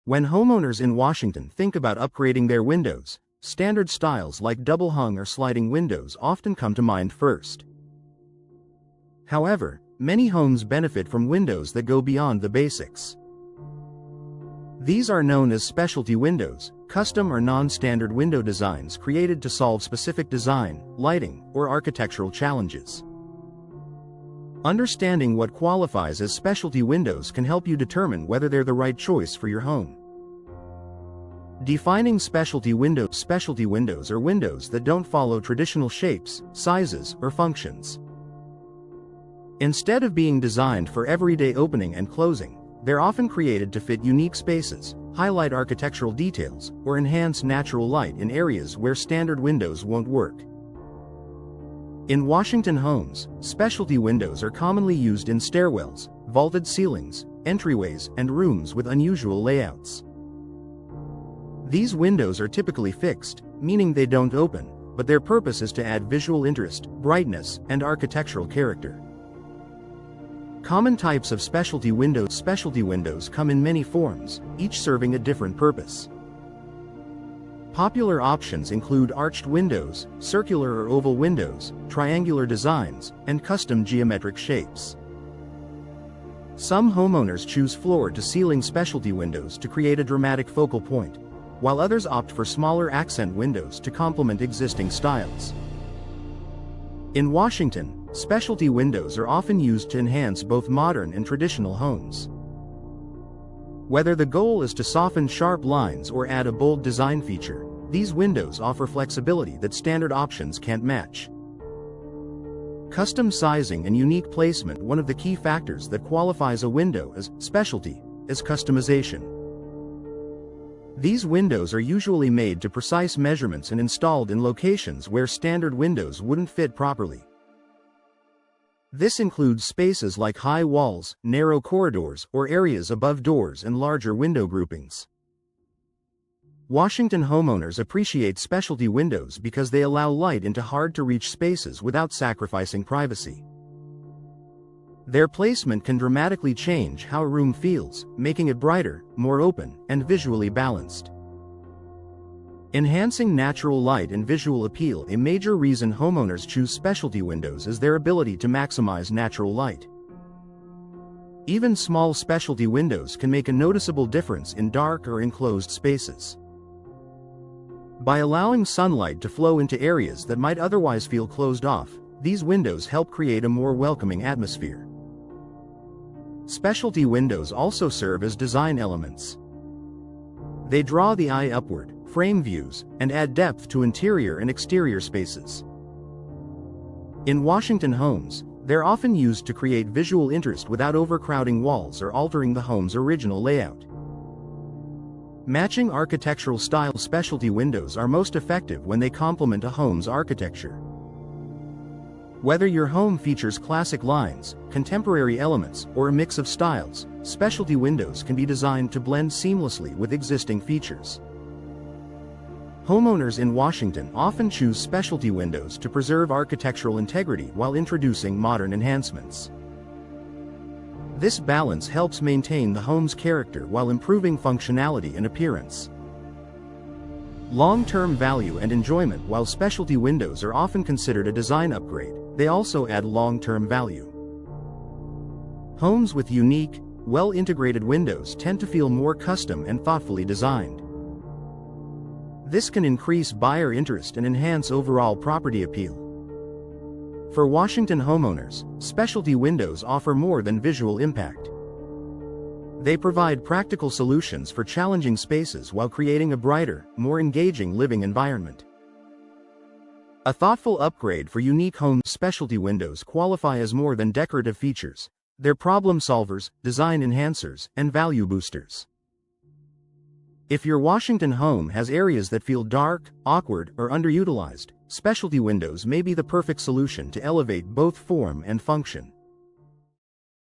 When homeowners in Washington think about upgrading their windows, standard styles like double-hung or sliding windows often come to mind first. However, many homes benefit from windows that go beyond the basics. These are known as specialty windows, custom or non-standard window designs created to solve specific design, lighting, or architectural challenges. Understanding what qualifies as specialty windows can help you determine whether they're the right choice for your home. Defining specialty windows. Specialty windows are windows that don't follow traditional shapes, sizes, or functions. Instead of being designed for everyday opening and closing, they're often created to fit unique spaces, highlight architectural details, or enhance natural light in areas where standard windows won't work. In Washington homes, specialty windows are commonly used in stairwells, vaulted ceilings, entryways, and rooms with unusual layouts. These windows are typically fixed, meaning they don't open, but their purpose is to add visual interest, brightness, and architectural character. Common types of specialty windows. Specialty windows come in many forms, each serving a different purpose. Popular options include arched windows, circular or oval windows, triangular designs, and custom geometric shapes. Some homeowners choose floor-to-ceiling specialty windows to create a dramatic focal point, while others opt for smaller accent windows to complement existing styles. In Washington, specialty windows are often used to enhance both modern and traditional homes. Whether the goal is to soften sharp lines or add a bold design feature, these windows offer flexibility that standard options can't match. Custom sizing and unique placement. One of the key factors that qualifies a window as specialty is customization. These windows are usually made to precise measurements and installed in locations where standard windows wouldn't fit properly. This includes spaces like high walls, narrow corridors, or areas above doors and larger window groupings. Washington homeowners appreciate specialty windows because they allow light into hard-to-reach spaces without sacrificing privacy. Their placement can dramatically change how a room feels, making it brighter, more open, and visually balanced. Enhancing natural light and visual appeal. A major reason homeowners choose specialty windows is their ability to maximize natural light. Even small specialty windows can make a noticeable difference in dark or enclosed spaces. By allowing sunlight to flow into areas that might otherwise feel closed off, these windows help create a more welcoming atmosphere. Specialty windows also serve as design elements. They draw the eye upward, frame views, and add depth to interior and exterior spaces. In Washington homes, they're often used to create visual interest without overcrowding walls or altering the home's original layout. Matching architectural style. Specialty windows are most effective when they complement a home's architecture. Whether your home features classic lines, contemporary elements, or a mix of styles, specialty windows can be designed to blend seamlessly with existing features. Homeowners in Washington often choose specialty windows to preserve architectural integrity while introducing modern enhancements. This balance helps maintain the home's character while improving functionality and appearance. Long-term value and enjoyment. While specialty windows are often considered a design upgrade, they also add long-term value. Homes with unique, well-integrated windows tend to feel more custom and thoughtfully designed. This can increase buyer interest and enhance overall property appeal. For Washington homeowners, specialty windows offer more than visual impact. They provide practical solutions for challenging spaces while creating a brighter, more engaging living environment. A thoughtful upgrade for unique home. Specialty windows qualify as more than decorative features. They're problem solvers, design enhancers, and value boosters. If your Washington home has areas that feel dark, awkward, or underutilized, specialty windows may be the perfect solution to elevate both form and function.